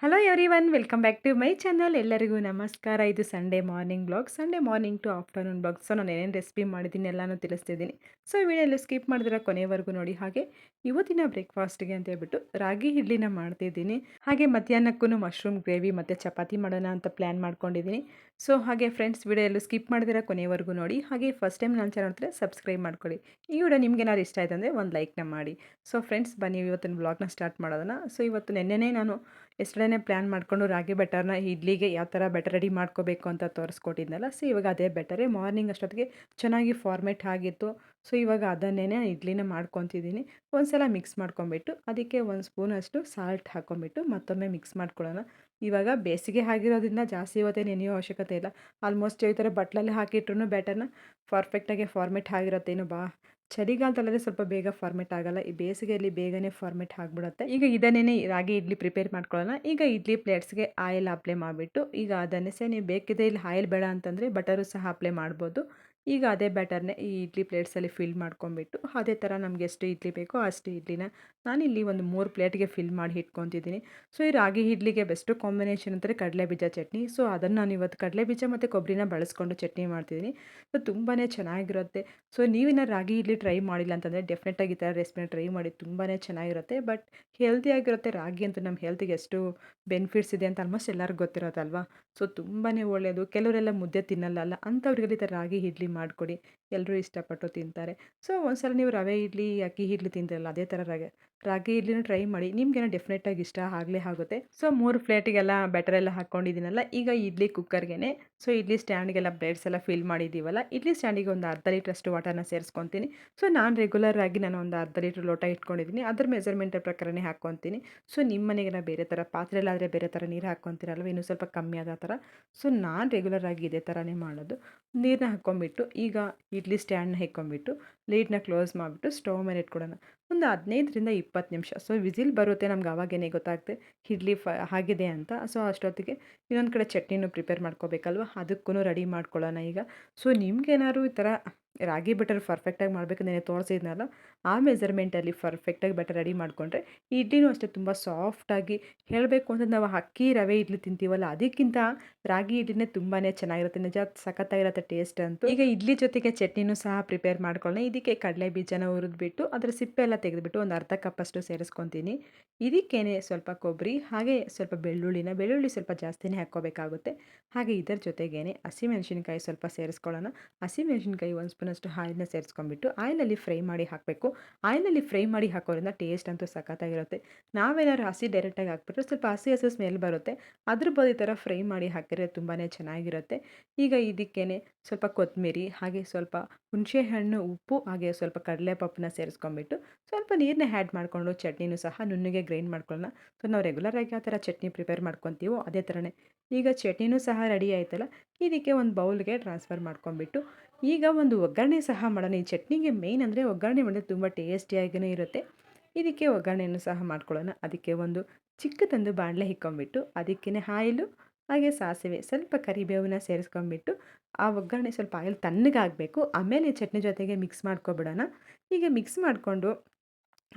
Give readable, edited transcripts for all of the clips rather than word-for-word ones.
Hello everyone, welcome back to my channel. ಎಲ್ಲರಿಗೂ ನಮಸ್ಕಾರ. ಇದು Sunday morning blog, Sunday morning to afternoon blog. So ನಾನು ಏನೇನು recipe ಮಾಡಿದ್ದೀನಿ ಎಲ್ಲನೂ ತಿಳಿಸ್ತಿದ್ದೀನಿ. ಸೊ ಈ ವಿಡಿಯೋಲ್ಲಿ ಸ್ಕಿಪ್ ಮಾಡಿದ್ರೆ ಕೊನೆವರೆಗೂ ನೋಡಿ. ಹಾಗೆ ಇವತ್ತಿನ ಬ್ರೇಕ್ಫಾಸ್ಟ್ಗೆ ಅಂತ ಹೇಳ್ಬಿಟ್ಟು ರಾಗಿ ಇಡ್ಲಿನ ಮಾಡ್ತಿದ್ದೀನಿ. ಹಾಗೆ ಮಧ್ಯಾಹ್ನಕ್ಕೂ ಮಶ್ರೂಮ್ ಗ್ರೇವಿ ಮತ್ತು ಚಪಾತಿ ಮಾಡೋಣ ಅಂತ ಪ್ಲ್ಯಾನ್ ಮಾಡ್ಕೊಂಡಿದ್ದೀನಿ. ಸೊ ಹಾಗೆ ಫ್ರೆಂಡ್ಸ್, ವಿಡಿಯೋಲ್ಲೂ ಸ್ಕಿಪ್ ಮಾಡಿದ್ರೆ ಕೊನೆವರೆಗೂ ನೋಡಿ. ಹಾಗೆ ಫಸ್ಟ್ ಟೈಮ್ ನನ್ನ ಚಾನಲ್ ಹತ್ರ ಸಬ್ಸ್ಕ್ರೈಬ್ ಮಾಡ್ಕೊಳ್ಳಿ. ಈ ವಿಡಿಯೋ ನಿಮ್ಗೆ ಏನಾದ್ರು ಇಷ್ಟ ಆಯ್ತು ಅಂದರೆ ಒಂದು ಲೈಕ್ನ ಮಾಡಿ. ಸೊ ಫ್ರೆಂಡ್ಸ್, ಬನ್ನಿ ಇವತ್ತಿನ ಬ್ಲಾಗ್ನ ಸ್ಟಾರ್ಟ್ ಮಾಡೋದನ್ನ. ಸೊ ಇವತ್ತು ನೆನ್ನೆನೇ ನಾನು ಎಸ್ಟರ್ಡೇನೇ ಪ್ಲ್ಯಾನ್ ಮಾಡಿಕೊಂಡು ರಾಗಿ ಬೆಟರ್ನ ಇಡ್ಲಿಗೆ ಯಾವ ಥರ ಬೆಟರ್ ರೆಡಿ ಮಾಡ್ಕೋಬೇಕು ಅಂತ ತೋರಿಸ್ಕೊಟ್ಟಿದ್ನಲ್ಲ. ಸೊ ಇವಾಗ ಅದೇ ಬೆಟರೇ ಮಾರ್ನಿಂಗ್ ಅಷ್ಟೊತ್ತಿಗೆ ಚೆನ್ನಾಗಿ ಫಾರ್ಮೇಟ್ ಆಗಿತ್ತು. ಸೊ ಇವಾಗ ಅದನ್ನೇ ಇಡ್ಲಿನ ಮಾಡ್ಕೊತಿದ್ದೀನಿ. ಒಂದು ಸಲ ಮಿಕ್ಸ್ ಮಾಡ್ಕೊಂಬಿಟ್ಟು ಅದಕ್ಕೆ ಒಂದು ಸ್ಪೂನಷ್ಟು ಸಾಲ್ಟ್ ಹಾಕ್ಕೊಂಬಿಟ್ಟು ಮತ್ತೊಮ್ಮೆ ಮಿಕ್ಸ್ ಮಾಡ್ಕೊಳ್ಳೋಣ. ಇವಾಗ ಬೇಸಿಗೆ ಆಗಿರೋದ್ರಿಂದ ಜಾಸ್ತಿ ಇವತ್ತೇ ನೆನೆಯೋ ಅವಶ್ಯಕತೆ ಇಲ್ಲ. ಆಲ್ಮೋಸ್ಟ್ ಈ ಥರ ಬಟ್ಲಲ್ಲಿ ಹಾಕಿಟ್ರು ಬ್ಯಾಟರ್ನ ಪರ್ಫೆಕ್ಟಾಗಿ ಫಾರ್ಮೇಟ್ ಆಗಿರುತ್ತೆ. ಇನ್ನು ಚಳಿಗಾಲದಲ್ಲೇ ಸ್ವಲ್ಪ ಬೇಗ ಫಾರ್ಮೇಟ್ ಆಗಲ್ಲ, ಈ ಬೇಸಿಗೆಯಲ್ಲಿ ಬೇಗನೆ ಫಾರ್ಮೇಟ್ ಆಗಿಬಿಡುತ್ತೆ. ಈಗ ಇದನ್ನೇ ರಾಗಿ ಇಡ್ಲಿ ಪ್ರಿಪೇರ್ ಮಾಡ್ಕೊಳ್ಳೋಣ. ಈಗ ಇಡ್ಲಿ ಪ್ಲೇಟ್ಸ್ಗೆ ಆಯಿಲ್ ಅಪ್ಲೈ ಮಾಡಿಬಿಟ್ಟು ಈಗ ಅದನ್ನೇ ಸಹ ನೀವು ಬೇಕಿದ್ರೆ ಇಲ್ಲಿ ಆಯಿಲ್ ಬೇಡ ಅಂತಂದರೆ ಬಟರು ಸಹ ಅಪ್ಲೈ ಮಾಡ್ಬೋದು. ಈಗ ಅದೇ ಬ್ಯಾಟರ್ನೇ ಈ ಇಡ್ಲಿ ಪ್ಲೇಟ್ಸಲ್ಲಿ ಫಿಲ್ ಮಾಡ್ಕೊಂಬಿಟ್ಟು ಅದೇ ಥರ ನಮಗೆ ಎಷ್ಟು ಇಡ್ಲಿ ಬೇಕೋ ಅಷ್ಟು ಇಡ್ಲಿನ ನಾನಿಲ್ಲಿ ಒಂದು 3 ಪ್ಲೇಟ್ಗೆ ಫಿಲ್ ಮಾಡಿ ಇಟ್ಕೊತಿದ್ದೀನಿ. ಸೊ ಈ ರಾಗಿ ಇಡ್ಲಿಗೆ ಬೆಸ್ಟು ಕಾಂಬಿನೇಷನ್ ಅಂತಾರೆ ಕಡಲೆ ಬೀಜ ಚಟ್ನಿ. ಸೊ ಅದನ್ನು ನಾನು ಇವತ್ತು ಕಡಲೆ ಬೀಜ ಮತ್ತು ಕೊಬ್ಬರಿನ ಬಳಸ್ಕೊಂಡು ಚಟ್ನಿ ಮಾಡ್ತಿದ್ದೀನಿ. ಸೊ ತುಂಬಾ ಚೆನ್ನಾಗಿರುತ್ತೆ. ಸೊ ನೀವಿನ್ನ ರಾಗಿ ಇಡ್ಲಿ ಟ್ರೈ ಮಾಡಿಲ್ಲ ಅಂತಂದರೆ ಡೆಫಿನೆಟಾಗಿ ಈ ಥರ ರೆಸಿಪಿನ ಟ್ರೈ ಮಾಡಿ, ತುಂಬಾ ಚೆನ್ನಾಗಿರುತ್ತೆ. ಬಟ್ ಹೆಲ್ತಿಯಾಗಿರುತ್ತೆ. ರಾಗಿ ಅಂತೂ ನಮ್ಮ ಹೆಲ್ತಿಗೆ ಎಷ್ಟು ಬೆನಿಫಿಟ್ಸ್ ಇದೆ ಅಂತ ಆಲ್ಮೋಸ್ಟ್ ಎಲ್ಲರಿಗೂ ಗೊತ್ತಿರೋದಲ್ವಾ. ಸೊ ತುಂಬಾ ಒಳ್ಳೆಯದು. ಕೆಲವರೆಲ್ಲ ಮುದ್ದೆ ತಿನ್ನಲ್ಲ, ಅಂಥವ್ರಿಗೆಲ್ಲ ಈ ಥರ ರಾಗಿ ಇಡ್ಲಿ ಮಾಡಿಕೊಡಿ, ಎಲ್ಲರೂ ಇಷ್ಟಪಟ್ಟು ತಿಂತಾರೆ. ಸೊ ಒಂದ್ಸಲ ನೀವು ರವೆ ಇಡ್ಲಿ, ಅಕ್ಕಿ ಇಡ್ಲಿ ತಿಂತಿರಲ್ಲ, ಅದೇ ಥರ ರಾಗಿ ಇಡ್ಲಿನ ಟ್ರೈ ಮಾಡಿ, ನಿಮಗೇನೋ ಡೆಫಿನೆಟಾಗಿ ಇಷ್ಟ ಆಗಲೇ ಆಗುತ್ತೆ. ಸೊ 3 ಪ್ಲೇಟಿಗೆಲ್ಲ ಬೆಟರೆಲ್ಲ ಹಾಕ್ಕೊಂಡಿದ್ದೀನಲ್ಲ. ಈಗ ಇಡ್ಲಿ ಕುಕ್ಕರ್ಗೆ, ಸೊ ಇಡ್ಲಿ ಸ್ಟ್ಯಾಂಡ್ಗೆಲ್ಲ ಬ್ಲೇಡ್ಸ್ ಎಲ್ಲ ಫಿಲ್ ಮಾಡಿದ್ದೀವಲ್ಲ, ಇಡ್ಲಿ ಸ್ಟ್ಯಾಂಡಿಗೆ ಒಂದು ಅರ್ಧ ಲೀಟ್ರಷ್ಟು ವಾಟರ್ನ ಸೇರಿಸ್ಕೊತೀನಿ. ಸೊ ನಾನು ರೆಗ್ಯುಲರ್ ಆಗಿ ನಾನು ಒಂದು ಅರ್ಧ ಲೀಟ್ರ್ ಲೋಟ ಇಟ್ಕೊಂಡಿದ್ದೀನಿ, ಅದ್ರ ಮೆಜರ್ಮೆಂಟ್ ಪ್ರಕಾರನೇ ಹಾಕ್ಕೊತೀನಿ. ಸೊ ನಿಮ್ಮ ಮನೆಗೆಲ್ಲ ಬೇರೆ ಥರ, ಪಾತ್ರೆಯಲ್ಲಾದರೆ ಬೇರೆ ಥರ ನೀರು ಹಾಕ್ಕೊತೀರಲ್ವ, ಇನ್ನೂ ಸ್ವಲ್ಪ ಕಮ್ಮಿ ಆದ ಥರ. ಸೊ ನಾನು ರೆಗ್ಯುಲರ್ ಆಗಿ ಇದೇ ಥರನೇ ಮಾಡೋದು. ನೀರನ್ನ ಹಾಕ್ಕೊಂಬಿಟ್ಟು ಈಗ ಇಡ್ಲಿ ಸ್ಟ್ಯಾಂಡ್ನ ಹಾಕ್ಕೊಂಬಿಟ್ಟು ಲೀಡ್ನ ಕ್ಲೋಸ್ ಮಾಡಿಬಿಟ್ಟು ಸ್ಟವ್ ಮೇಲೆ ಇಟ್ಕೊಡೋಣ. ಒಂದು 15ರಿಂದ 20 ನಿಮಿಷ. ಸೊ ವಿಸಿಲ್ ಬರುತ್ತೆ ನಮ್ಗೆ, ಆವಾಗೇನೆ ಗೊತ್ತಾಗುತ್ತೆ ಇಡ್ಲಿ ಆಗಿದೆ ಅಂತ. ಸೊ ಅಷ್ಟೊತ್ತಿಗೆ ಇನ್ನೊಂದು ಕಡೆ ಚಟ್ನಿನೂ ಪ್ರಿಪೇರ್ ಮಾಡ್ಕೋಬೇಕಲ್ವ, ಅದಕ್ಕೂ ರೆಡಿ ಮಾಡ್ಕೊಳ್ಳೋಣ ಈಗ. ಸೊ ನಿಮ್ಗೇನಾದ್ರು ಈ ಥರ ರಾಗಿ ಬಟರ್ ಪರ್ಫೆಕ್ಟಾಗಿ ಮಾಡಬೇಕಂದ್ರೆ ತೋರಿಸಿದ್ನಲ್ಲ, ಆ ಮೆಜರ್ಮೆಂಟಲ್ಲಿ ಪರ್ಫೆಕ್ಟಾಗಿ ಬಟರ್ ರೆಡಿ ಮಾಡಿಕೊಂಡ್ರೆ ಇಡ್ಲಿನೂ ಅಷ್ಟೇ ತುಂಬ ಸಾಫ್ಟಾಗಿ, ಹೇಳಬೇಕು ಅಂತ ನಾವು ಅಕ್ಕಿ ರವೆ ಇಡ್ಲಿ ತಿಂತೀವಲ್ಲ ಅದಕ್ಕಿಂತ ರಾಗಿ ಇಡ್ಲಿನೇ ತುಂಬಾ ಚೆನ್ನಾಗಿರುತ್ತೆ. ನಿಜ ಸಖತ್ತಾಗಿರುತ್ತೆ ಟೇಸ್ಟ್ ಅಂತೂ. ಈಗ ಇಡ್ಲಿ ಜೊತೆಗೆ ಚಟ್ನಿನೂ ಸಹ ಪ್ರಿಪೇರ್ ಮಾಡ್ಕೊಳ್ಳೋಣ. ಇದಕ್ಕೆ ಕಡಲೆ ಬೀಜನ ಹುರಿದ್ಬಿಟ್ಟು ಅದರ ಸಿಪ್ಪೆ ಎಲ್ಲ ತೆಗೆದುಬಿಟ್ಟು ಒಂದು ಅರ್ಧ ಕಪ್ಪಷ್ಟು ಸೇರಿಸ್ಕೊತೀನಿ. ಇದಕ್ಕೇನೆ ಸ್ವಲ್ಪ ಕೊಬ್ಬರಿ, ಹಾಗೆ ಸ್ವಲ್ಪ ಬೆಳ್ಳುಳ್ಳಿ ಸ್ವಲ್ಪ ಜಾಸ್ತಿನೇ ಹಾಕ್ಕೋಬೇಕಾಗುತ್ತೆ. ಹಾಗೆ ಇದರ ಜೊತೆಗೇನೆ ಹಸಿಮೆಣಸಿನ್ಕಾಯಿ ಸ್ವಲ್ಪ ಸೇರಿಸ್ಕೊಳ್ಳೋಣ. ಹಸಿಮೆಣಸಿನ್ಕಾಯಿ 1 ಸ್ಪೂನಷ್ಟು ಆಯಿಲ್ನ ಸೇರಿಸ್ಕೊಂಡ್ಬಿಟ್ಟು ಆಯಿಲಲ್ಲಿ ಫ್ರೈ ಮಾಡಿ ಹಾಕಬೇಕು. ಆಯಿಲಲ್ಲಿ ಫ್ರೈ ಮಾಡಿ ಹಾಕೋದ್ರಿಂದ ಟೇಸ್ಟ್ ಅಂತೂ ಸಖತ್ತಾಗಿರುತ್ತೆ. ನಾವೇನಾದ್ರು ಹಸಿ ಡೈರೆಕ್ಟಾಗಿ ಹಾಕ್ಬಿಟ್ರೆ ಸ್ವಲ್ಪ ಹಸಿ ಸ್ಮೆಲ್ ಬರುತ್ತೆ. ಅದ್ರ ಬದಲು ಈ ಥರ ಫ್ರೈ ಮಾಡಿ ಹಾಕಿದ್ರೆ ತುಂಬಾ ಚೆನ್ನಾಗಿರುತ್ತೆ. ಈಗ ಇದಕ್ಕೇನೆ ಸ್ವಲ್ಪ ಕೊತ್ತಂಬರಿ, ಹಾಗೆ ಸ್ವಲ್ಪ ಹುಣಸೆಹಣ್ಣು, ಉಪ್ಪು, ಹಾಗೆ ಸ್ವಲ್ಪ ಕಡಲೆಪಪ್ಪನ್ನ ಸೇರಿಸ್ಕೊಂಡ್ಬಿಟ್ಟು ಸ್ವಲ್ಪ ನೀರನ್ನ ಆ್ಯಡ್ ಮಾಡಿಕೊಂಡು ಚಟ್ನಿನೂ ಸಹ ನುಣ್ಣಗೆ ಗ್ರೈಂಡ್ ಮಾಡ್ಕೊಳ್ಳೋಣ. ಸೊ ನಾವು ರೆಗ್ಯುಲರಾಗಿ ಯಾವ ಥರ ಚಟ್ನಿ ಪ್ರಿಪೇರ್ ಮಾಡ್ಕೊತೀವೋ ಅದೇ ಥರನೇ. ಈಗ ಚಟ್ನಿನೂ ಸಹ ರೆಡಿ ಆಯ್ತಲ್ಲ, ಇದಕ್ಕೆ ಒಂದು ಬೌಲ್ಗೆ ಟ್ರಾನ್ಸ್ಫರ್ ಮಾಡ್ಕೊಂಬಿಟ್ಟು ಈಗ ಒಂದು ಒಗ್ಗರಣೆ ಸಹ ಮಾಡೋಣ. ಈ ಚಟ್ನಿಗೆ ಮೇಯ್ನ್ ಅಂದರೆ ಒಗ್ಗರಣೆ ಮಾಡಿದ್ರೆ ತುಂಬ ಟೇಸ್ಟಿಯಾಗಿಯೇ ಇರುತ್ತೆ. ಇದಕ್ಕೆ ಒಗ್ಗರಣೆಯನ್ನು ಸಹ ಮಾಡ್ಕೊಳ್ಳೋಣ. ಅದಕ್ಕೆ ಒಂದು ಚಿಕ್ಕದೊಂದು ಬಾಣಲೆ ಇಕ್ಕೊಂಬಿಟ್ಟು ಅದಕ್ಕೇ ಆಯಿಲು, ಹಾಗೆ ಸಾಸಿವೆ, ಸ್ವಲ್ಪ ಕರಿಬೇವನ್ನ ಸೇರಿಸ್ಕೊಂಬಿಟ್ಟು ಆ ಒಗ್ಗರಣೆ ಸ್ವಲ್ಪ ಆಯಿಲ್ ತಣ್ಣಗಾಗಬೇಕು. ಆಮೇಲೆ ಚಟ್ನಿ ಜೊತೆಗೆ ಮಿಕ್ಸ್ ಮಾಡ್ಕೊಬಿಡೋಣ. ಹೀಗೆ ಮಿಕ್ಸ್ ಮಾಡಿಕೊಂಡು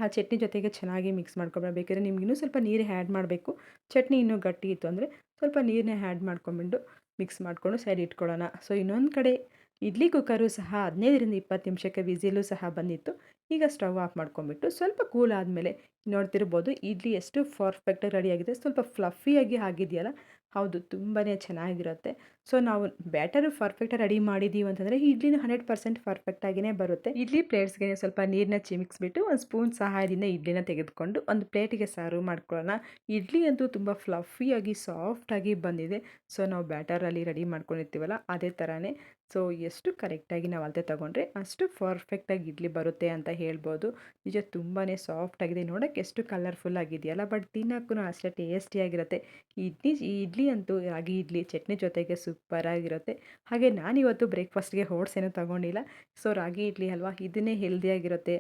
ಆ ಚಟ್ನಿ ಜೊತೆಗೆ ಚೆನ್ನಾಗಿ ಮಿಕ್ಸ್ ಮಾಡ್ಕೊಬೇಡ. ಬೇಕಾದ್ರೆ ನಿಮ್ಗೆ ಇನ್ನೂ ಸ್ವಲ್ಪ ನೀರು ಆ್ಯಡ್ ಮಾಡಬೇಕು. ಚಟ್ನಿ ಇನ್ನೂ ಗಟ್ಟಿ ಇತ್ತು ಅಂದರೆ ಸ್ವಲ್ಪ ನೀರನ್ನೇ ಆ್ಯಡ್ ಮಾಡ್ಕೊಂಬಿಟ್ಟು ಮಿಕ್ಸ್ ಮಾಡಿಕೊಂಡು ಸೈಡ್ ಇಟ್ಕೊಳ್ಳೋಣ. ಸೊ ಇನ್ನೊಂದು ಕಡೆ ಇಡ್ಲಿ ಕುಕ್ಕರು ಸಹ 15ರಿಂದ 20 ನಿಮಿಷಕ್ಕೆ ವಿಸಿಲು ಸಹ ಬಂದಿತ್ತು. ಈಗ ಸ್ಟವ್ ಆಫ್ ಮಾಡ್ಕೊಂಬಿಟ್ಟು ಸ್ವಲ್ಪ ಕೂಲ್ ಆದಮೇಲೆ ನೋಡ್ತಿರ್ಬೋದು ಇಡ್ಲಿ ಎಷ್ಟು ಪರ್ಫೆಕ್ಟಾಗಿ ರೆಡಿಯಾಗಿದೆ. ಸ್ವಲ್ಪ ಫ್ಲಫಿಯಾಗಿ ಆಗಿದೆಯಲ್ಲ, ಹೌದು ತುಂಬಾ ಚೆನ್ನಾಗಿರುತ್ತೆ. ಸೊ ನಾವು ಬ್ಯಾಟರು ಪರ್ಫೆಕ್ಟಾಗಿ ರೆಡಿ ಮಾಡಿದ್ದೀವಿ ಅಂತಂದರೆ ಇಡ್ಲಿನ 100% ಪರ್ಫೆಕ್ಟಾಗಿಯೇ ಬರುತ್ತೆ. ಇಡ್ಲಿ ಪ್ಲೇಟ್ಸ್ಗೆ ಸ್ವಲ್ಪ ನೀರನ್ನ ಚಿಮಿಕ್ಸ್ಬಿಟ್ಟು ಒಂದು ಸ್ಪೂನ್ ಸಹಾಯದಿಂದ ಇಡ್ಲಿನ ತೆಗೆದುಕೊಂಡು ಒಂದು ಪ್ಲೇಟಿಗೆ ಸರ್ವ್ ಮಾಡ್ಕೊಳ್ಳೋಣ. ಇಡ್ಲಿ ಅಂತೂ ತುಂಬ ಫ್ಲಫಿಯಾಗಿ ಸಾಫ್ಟಾಗಿ ಬಂದಿದೆ. ಸೊ ನಾವು ಬ್ಯಾಟರಲ್ಲಿ ರೆಡಿ ಮಾಡ್ಕೊಂಡಿರ್ತೀವಲ್ಲ ಅದೇ ಥರನೇ. ಸೊ ಎಷ್ಟು ಕರೆಕ್ಟಾಗಿ ನಾವು ಅಳತೆ ತೊಗೊಂಡ್ರೆ ಅಷ್ಟು ಪರ್ಫೆಕ್ಟಾಗಿ ಇಡ್ಲಿ ಬರುತ್ತೆ ಅಂತ ಹೇಳ್ಬೋದು. ನಿಜ ತುಂಬಾ ಸಾಫ್ಟಾಗಿದೆ, ನೋಡೋಕ್ಕೆ ಎಷ್ಟು ಕಲರ್ಫುಲ್ ಆಗಿದೆಯಲ್ಲ, ಬಟ್ ತಿನ್ನೋಕ್ಕೂ ಅಷ್ಟೇ ಟೇಸ್ಟಿಯಾಗಿರುತ್ತೆ. ಈ ಇಡ್ಲಿ ಅಂತೂ ರಾಗಿ ಇಡ್ಲಿ ಚಟ್ನಿ ಜೊತೆಗೆ ಸೂಪರಾಗಿರುತ್ತೆ. ಹಾಗೆ ನಾನಿವತ್ತು ಬ್ರೇಕ್ಫಾಸ್ಟ್ಗೆ ಓಟ್ಸ್ ಏನೂ ತೊಗೊಂಡಿಲ್ಲ. ಸೊ ರಾಗಿ ಇಡ್ಲಿ ಅಲ್ವಾ, ಇದನ್ನೇ ಹೆಲ್ದಿಯಾಗಿರುತ್ತೆ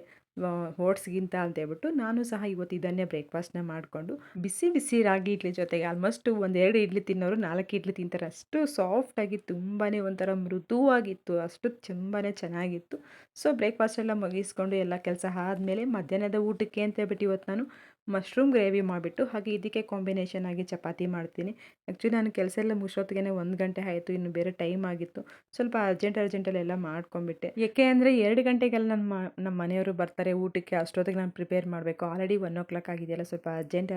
ಓಟ್ಸ್ಗಿಂತ ಅಂತೇಳ್ಬಿಟ್ಟು ನಾನು ಸಹ ಇವತ್ತು ಇದನ್ನೇ ಬ್ರೇಕ್ಫಾಸ್ಟ್ನ ಮಾಡಿಕೊಂಡು ಬಿಸಿ ಬಿಸಿ ರಾಗಿ ಇಡ್ಲಿ ಜೊತೆಗೆ ಆಲ್ಮೋಸ್ಟ್ 1-2 ಇಡ್ಲಿ ತಿನ್ನೋರು 4 ಇಡ್ಲಿ ತಿಂತಾರೆ, ಅಷ್ಟು ಸಾಫ್ಟಾಗಿ ತುಂಬಾ ಒಂಥರ ಮೃದುವಾಗಿತ್ತು, ಅಷ್ಟು ತುಂಬಾ ಚೆನ್ನಾಗಿತ್ತು. ಸೊ ಬ್ರೇಕ್ಫಾಸ್ಟ್ ಎಲ್ಲ ಮುಗಿಸ್ಕೊಂಡು ಎಲ್ಲ ಕೆಲಸ ಆದಮೇಲೆ ಮಧ್ಯಾಹ್ನದ ಊಟಕ್ಕೆ ಅಂತೇಳ್ಬಿಟ್ಟು ಇವತ್ತು ನಾನು ಮಶ್ರೂಮ್ ಗ್ರೇವಿ ಮಾಡಿಬಿಟ್ಟು ಹಾಗೆ ಇದಕ್ಕೆ ಕಾಂಬಿನೇಷನ್ ಆಗಿ ಚಪಾತಿ ಮಾಡ್ತೀನಿ. ಆ್ಯಕ್ಚುಲಿ ನಾನು ಕೆಲಸ ಎಲ್ಲ ಮುಗಿಸೋತ್ತಿಗೆ 1 ಗಂಟೆ ಆಯಿತು. ಇನ್ನು ಬೇರೆ ಟೈಮ್ ಆಗಿತ್ತು. ಸ್ವಲ್ಪ ಅರ್ಜೆಂಟಲ್ಲಿ ಎಲ್ಲ ಮಾಡ್ಕೊಂಬಿಟ್ಟೆ. ಏಕೆ ಅಂದರೆ 2 ಗಂಟೆಗೆಲ್ಲ ನಮ್ಮ ಮನೆಯವರು ಬರ್ತಾರೆ ಊಟಕ್ಕೆ. ಅಷ್ಟೊತ್ತಿಗೆ ನಾನು ಪ್ರಿಪೇರ್ ಮಾಡಬೇಕು. ಆಲ್ರೆಡಿ 1 ಆಗಿದೆಯಲ್ಲ, ಸ್ವಲ್ಪ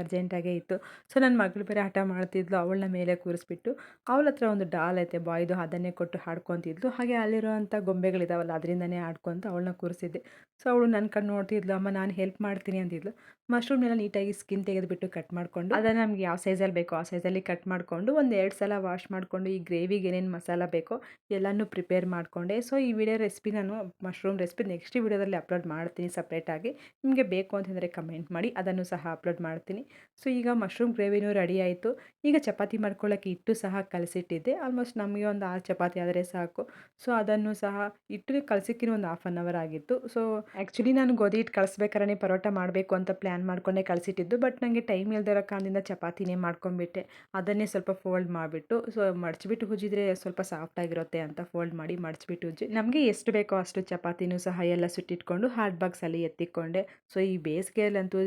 ಅರ್ಜೆಂಟಾಗೇ ಇತ್ತು. ಸೊ ನನ್ನ ಮಗಳು ಬೇರೆ ಹಠ ಮಾಡ್ತಿದ್ಲು. ಅವಳನ್ನ ಮೇಲೆ ಕೂರಿಸ್ಬಿಟ್ಟು ಅವಳ ಹತ್ರ ಒಂದು ಡಾಲ್ ಐತೆ ಬಾಯ್ದು, ಅದನ್ನೇ ಕೊಟ್ಟು ಹಾಡ್ಕೊತಿದ್ಲು. ಹಾಗೆ ಅಲ್ಲಿರೋವಂಥ ಗೊಂಬೆಗಳಿದಾವಲ್ಲ ಅದರಿಂದನೇ ಆಡ್ಕೊತ ಅವಳನ್ನ ಕೂರಿಸಿದ್ದೆ. ಸೊ ಅವಳು ನನ್ನ ಕಡೆ ನೋಡ್ತಿದ್ಲು. ಅಮ್ಮ ನಾನು ಹೆಲ್ಪ್ ಮಾಡ್ತೀನಿ ಅಂತಿದ್ಲು. ಮಶ್ರೂಮ್ನೆಲ್ಲ ನೀಟಾಗಿ ಸ್ಕಿನ್ ತೆಗೆದುಬಿಟ್ಟು ಕಟ್ ಮಾಡಿಕೊಂಡು ಅದನ್ನು ನಮ್ಗೆ ಯಾವ ಸೈಜಲ್ಲಿ ಬೇಕೋ ಆ ಸೈಜಲ್ಲಿ ಕಟ್ ಮಾಡಿಕೊಂಡು ಒಂದು 2 ಸಲ ವಾಶ್ ಮಾಡಿಕೊಂಡು ಈ ಗ್ರೇವಿಗೆ ಏನೇನು ಮಸಾಲ ಬೇಕೋ ಎಲ್ಲನೂ ಪ್ರಿಪೇರ್ ಮಾಡಿಕೊಂಡೆ. ಸೊ ಈ ವಿಡಿಯೋ ರೆಸಿಪಿ ನಾನು ಮಶ್ರೂಮ್ ರೆಸಿಪಿ ನೆಕ್ಸ್ಟ್ ವಿಡಿಯೋದಲ್ಲಿ ಅಪ್ಲೋಡ್ ಮಾಡ್ತೀನಿ ಸಪ್ರೇಟಾಗಿ. ನಿಮಗೆ ಬೇಕು ಅಂತಂದರೆ ಕಮೆಂಟ್ ಮಾಡಿ, ಅದನ್ನು ಸಹ ಅಪ್ಲೋಡ್ ಮಾಡ್ತೀನಿ. ಸೊ ಈಗ ಮಶ್ರೂಮ್ ಗ್ರೇವಿನೂ ರೆಡಿ ಆಯಿತು. ಈಗ ಚಪಾತಿ ಮಾಡ್ಕೊಳ್ಳೋಕ್ಕೆ ಹಿಟ್ಟು ಸಹ ಕಲಸಿಟ್ಟಿದ್ದೆ. ಆಲ್ಮೋಸ್ಟ್ ನಮಗೆ ಒಂದು 6 ಚಪಾತಿ ಆದರೆ ಸಾಕು. ಸೊ ಅದನ್ನು ಸಹ ಹಿಟ್ಟು ಕಲಸೋಕ್ಕಿಂತ ಒಂದು ಹಾಫ್ ಆನ್ ಅವರ್ ಆಗಿತ್ತು. ಸೊ ಆ್ಯಕ್ಚುಲಿ ನಾನು ಗೋಧಿ ಹಿಟ್ಟು ಕಳಿಸ್ಬೇಕಾದ್ರೆ ಪರೋಟ ಮಾಡಬೇಕು ಅಂತ ಪ್ಲ್ಯಾನ್ ಮಾಡ್ಕೊಂಡೆ ಕಳಿಸಿಟ್ಟಿದ್ದು. ಬಟ್ ನನಗೆ ಟೈಮ್ ಇಲ್ದಿರೋ ಕಾರಣದಿಂದ ಚಪಾತಿನೇ ಮಾಡ್ಕೊಂಬಿಟ್ಟೆ. ಅದನ್ನೇ ಸ್ವಲ್ಪ ಫೋಲ್ಡ್ ಮಾಡಿಬಿಟ್ಟು ಸೊ ಮಡಚಿಬಿಟ್ಟು ಉಜ್ಜಿದ್ರೆ ಸ್ವಲ್ಪ ಸಾಫ್ಟಾಗಿರುತ್ತೆ ಅಂತ ಫೋಲ್ಡ್ ಮಾಡಿ ಮಡಚಿಬಿಟ್ಟು ಉಜ್ಜಿ ನಮಗೆ ಎಷ್ಟು ಬೇಕೋ ಅಷ್ಟು ಚಪಾತಿನೂ ಸಹ ಎಲ್ಲ ಸುಟ್ಟಿಟ್ಕೊಂಡು ಹಾಟ್ ಬಾಕ್ಸಲ್ಲಿ ಎತ್ತಿಕೊಂಡೆ. ಸೊ ಈ ಬೇಸಿಗೆಯಲ್ಲಂತೂ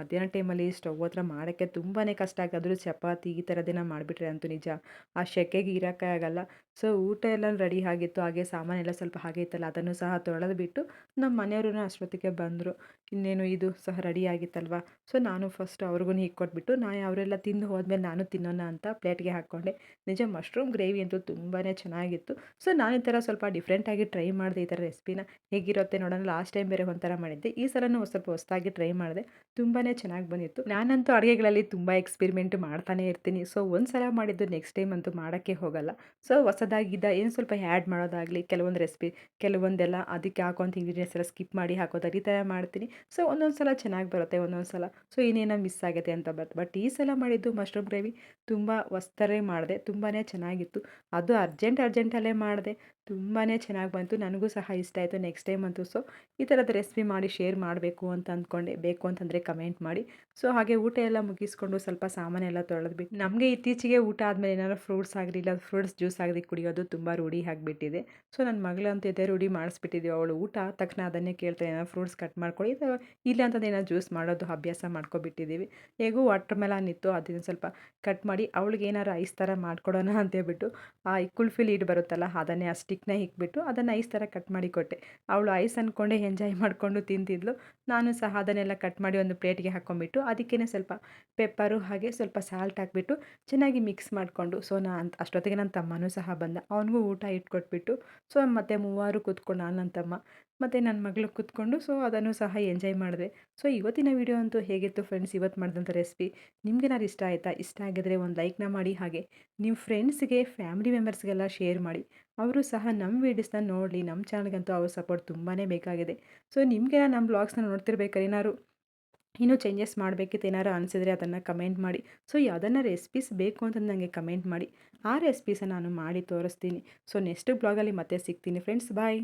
ಮಧ್ಯಾಹ್ನ ಟೈಮಲ್ಲಿ ಸ್ಟವ್ ಹತ್ರ ಮಾಡೋಕ್ಕೆ ತುಂಬಾ ಕಷ್ಟ ಆಗೋದ್ರೂ ಚಪಾತಿ ಈ ಥರದ್ದೇನ ಮಾಡಿಬಿಟ್ರೆ ಅಂತೂ ನಿಜ ಆ ಸೆಕೆಗೆ ಇರೋಕ್ಕೆ ಆಗಲ್ಲ. ಸೊ ಊಟ ಎಲ್ಲ ರೆಡಿ ಆಗಿತ್ತು. ಹಾಗೆ ಸಾಮಾನೆಲ್ಲ ಸ್ವಲ್ಪ ಹಾಗೆ ಇತ್ತಲ್ಲ ಅದನ್ನು ಸಹ ತೊಳೆದ್ಬಿಟ್ಟು ನಮ್ಮ ಮನೆಯವರು ಅಷ್ಟೊತ್ತಿಗೆ ಬಂದರು. ಇನ್ನೇನು ಇದು ಸಹ ರೆಡಿ ಆಗಿತ್ತಲ್ವ. ಸೊ ನಾನು ಫಸ್ಟ್ ಅವ್ರಿಗೂ ಹೀಗೆ ಕೊಟ್ಬಿಟ್ಟು ಅವರೆಲ್ಲ ತಿಂದು ಹೋದ್ಮೇಲೆ ನಾನು ತಿನ್ನೋಣ ಅಂತ ಪ್ಲೇಟ್ಗೆ ಹಾಕ್ಕೊಂಡೆ. ನಿಜ ಮಶ್ರೂಮ್ ಗ್ರೇವಿ ಅಂತೂ ತುಂಬಾ ಚೆನ್ನಾಗಿತ್ತು. ಸೊ ನಾನು ಈ ಥರ ಸ್ವಲ್ಪ ಡಿಫ್ರೆಂಟಾಗಿ ಟ್ರೈ ಮಾಡಿದೆ ಈ ಥರ ರೆಸಿಪಿನ. ಹೇಗಿರುತ್ತೆ ನೋಡೋಣ. ಲಾಸ್ಟ್ ಟೈಮ್ ಬೇರೆ ಒಂಥರ ಮಾಡಿದ್ದೆ, ಈ ಸಲನೂ ಸ್ವಲ್ಪ ಹೊಸದಾಗಿ ಟ್ರೈ ಮಾಡಿದೆ. ತುಂಬಾ ಚೆನ್ನಾಗಿ ಬಂದಿತ್ತು. ನಾನಂತೂ ಅಡುಗೆಗಳಲ್ಲಿ ತುಂಬ ಎಕ್ಸ್ಪೆರಿಮೆಂಟ್ ಮಾಡ್ತಾನೆ ಇರ್ತೀನಿ. ಸೊ ಒಂದು ಸಲ ಮಾಡಿದ್ದು ನೆಕ್ಸ್ಟ್ ಟೈಮ್ ಅಂತೂ ಮಾಡೋಕ್ಕೆ ಹೋಗಲ್ಲ. ಸೊ ಹೊಸದಾಗಿದ್ದ ಏನು ಸ್ವಲ್ಪ ಆ್ಯಡ್ ಮಾಡೋದಾಗಲಿ, ಕೆಲವೊಂದು ರೆಸಿಪಿ ಕೆಲವೊಂದೆಲ್ಲ ಅದಕ್ಕೆ ಹಾಕೋಂಥ ಇಂಗ್ರೀಡಿಯೆಂಟ್ಸ್ ಎಲ್ಲ ಸ್ಕಿಪ್ ಮಾಡಿ ಹಾಕೋದಾಗಲಿ ಈ ಥರ ಮಾಡ್ತೀನಿ. ಸೊ ಒಂದೊಂದು ಸಲ ಚೆನ್ನಾಗಿ ಬರುತ್ತೆ, ಒಂದೊಂದು ಸಲ ಸೊ ಏನೇನೋ ಮಿಸ್ ಆಗುತ್ತೆ ಅಂತ ಬರುತ್ತೆ. ಬಟ್ ಈ ಸಲ ಮಾಡಿದ್ದು ಮಶ್ರೂಮ್ ಗ್ರೇವಿ ತುಂಬ ಹೊಸ್ತಾರೆ ಮಾಡಿದೆ. ತುಂಬಾ ಚೆನ್ನಾಗಿತ್ತು. ಅದು ಅರ್ಜೆಂಟಲ್ಲೇ ಮಾಡಿದೆ. ತುಂಬಾ ಚೆನ್ನಾಗಿ ಬಂತು. ನನಗೂ ಸಹ ಇಷ್ಟ ಆಯಿತು. ನೆಕ್ಸ್ಟ್ ಟೈಮ್ ಅಂತೂ ಸೊ ಈ ಥರದ ರೆಸಿಪಿ ಮಾಡಿ ಶೇರ್ ಮಾಡಬೇಕು ಅಂತ ಅಂದ್ಕೊಂಡೆ. ಬೇಕು ಅಂತಂದರೆ ಕಮೆಂಟ್ ಮಾಡಿ. ಸೊ ಹಾಗೆ ಊಟ ಎಲ್ಲ ಮುಗಿಸ್ಕೊಂಡು ಸ್ವಲ್ಪ ಸಾಮಾನೆಲ್ಲ ತೊಳೆದ್ಬಿಟ್ಟು ನಮಗೆ ಇತ್ತೀಚೆಗೆ ಊಟ ಆದಮೇಲೆ ಏನಾದ್ರು ಫ್ರೂಟ್ಸ್ ಆಗಲಿ ಇಲ್ಲ ಫ್ರೂಟ್ಸ್ ಜ್ಯೂಸ್ ಆಗಲಿ ಕುಡಿಯೋದು ತುಂಬ ರೂಢಿ ಆಗಿಬಿಟ್ಟಿದೆ. ಸೊ ನನ್ನ ಮಗಳಂತೂ ಇದೇ ರೂಢಿ ಮಾಡಿಸ್ಬಿಟ್ಟಿದ್ದೀವಿ. ಅವಳು ಊಟ ಆದ ತಕ್ಷಣ ಅದನ್ನೇ ಕೇಳ್ತಾಳೆ, ಏನಾದ್ರು ಫ್ರೂಟ್ಸ್ ಕಟ್ ಮಾಡ್ಕೊಳ್ಳಿ ಇಲ್ಲ ಅಂತಂದು ಏನಾದ್ರು ಜ್ಯೂಸ್ ಮಾಡೋದು ಅಭ್ಯಾಸ ಮಾಡ್ಕೊಬಿಟ್ಟಿದ್ದೀವಿ. ಹೇಗೂ ವಾಟರ್ ಮೆಲನ್ ಇತ್ತು, ಅದನ್ನು ಸ್ವಲ್ಪ ಕಟ್ ಮಾಡಿ ಅವಳಿಗೆ ಏನಾದ್ರು ಐಸ್ ಥರ ಮಾಡ್ಕೊಡೋಣ ಅಂತೇಳ್ಬಿಟ್ಟು ಆ ಕುಲ್ಫಿ ಲೀಡ್ ಬರುತ್ತಲ್ಲ ಅದನ್ನೇ ಆ ಸ್ಟಿಕ್ನ ಇಕ್ಬಿಟ್ಟು ಅದನ್ನು ಐಸ್ ಥರ ಕಟ್ ಮಾಡಿ ಕೊಟ್ಟೆ. ಅವಳು ಐಸ್ ಅಂದ್ಕೊಂಡೆ ಎಂಜಾಯ್ ಮಾಡಿಕೊಂಡು ತಿಂತಿದ್ಲು. ನಾನು ಸಹ ಅದನ್ನೆಲ್ಲ ಕಟ್ ಮಾಡಿ ಒಂದು ಪ್ಲೇಟ್ಗೆ ಹಾಕ್ಕೊಂಬಿಟ್ಟು ಅದಕ್ಕೇ ಸ್ವಲ್ಪ ಪೆಪ್ಪರು ಹಾಗೆ ಸ್ವಲ್ಪ ಸಾಲ್ಟ್ ಹಾಕ್ಬಿಟ್ಟು ಚೆನ್ನಾಗಿ ಮಿಕ್ಸ್ ಮಾಡಿಕೊಂಡು ಸೊ ಅಷ್ಟೊತ್ತಿಗೆ ನನ್ನ ತಮ್ಮನೂ ಸಹ ಬಂದ. ಅವನಿಗೂ ಊಟ ಇಟ್ಕೊಟ್ಬಿಟ್ಟು ಸೊ ಮತ್ತೆ ಮೂವರು ಕೂತ್ಕೊಂಡು ನಾನು ನನ್ನ ತಮ್ಮ ಮತ್ತು ನನ್ನ ಮಗಳು ಕೂತ್ಕೊಂಡು ಸೊ ಅದನ್ನು ಸಹ ಎಂಜಾಯ್ ಮಾಡಿದೆ. ಸೊ ಇವತ್ತಿನ ವಿಡಿಯೋ ಅಂತೂ ಹೇಗಿತ್ತು ಫ್ರೆಂಡ್ಸ್, ಇವತ್ತು ಮಾಡಿದಂಥ ರೆಸಿಪಿ ನಿಮಗೇನಾದ್ರು ಇಷ್ಟ ಆಯಿತಾ? ಇಷ್ಟ ಆಗಿದ್ರೆ ಒಂದು ಲೈಕ್ನ ಮಾಡಿ. ಹಾಗೆ ನಿಮ್ಮ ಫ್ರೆಂಡ್ಸ್ಗೆ ಫ್ಯಾಮಿಲಿ ಮೆಂಬರ್ಸ್ಗೆಲ್ಲ ಶೇರ್ ಮಾಡಿ. ಅವರು ಸಹ ನಮ್ಮ ವೀಡಿಯೋಸ್ನ ನೋಡಲಿ. ನಮ್ಮ ಚಾನಲ್ಗಂತೂ ಅವ್ರ ಸಪೋರ್ಟ್ ತುಂಬಾ ಬೇಕಾಗಿದೆ. ಸೊ ನಿಮಗೇನ ನಮ್ಮ ಬ್ಲಾಗ್ಸ್ನ ನೋಡ್ತಿರ್ಬೇಕಾದ್ರೆ ಏನಾದ್ರು ಇನ್ನೂ ಚೇಂಜಸ್ ಮಾಡಬೇಕಿತ್ತು ಏನಾರು ಅನಿಸಿದ್ರೆ ಅದನ್ನು ಕಮೆಂಟ್ ಮಾಡಿ. ಸೊ ಯಾವುದನ್ನು ರೆಸಿಪೀಸ್ ಬೇಕು ಅಂತ ನನಗೆ ಕಮೆಂಟ್ ಮಾಡಿ. ಆ ರೆಸಿಪೀಸನ್ನು ನಾನು ಮಾಡಿ ತೋರಿಸ್ತೀನಿ. ಸೊ ನೆಕ್ಸ್ಟ್ ಬ್ಲಾಗಲ್ಲಿ ಮತ್ತೆ ಸಿಗ್ತೀನಿ ಫ್ರೆಂಡ್ಸ್. ಬಾಯ್.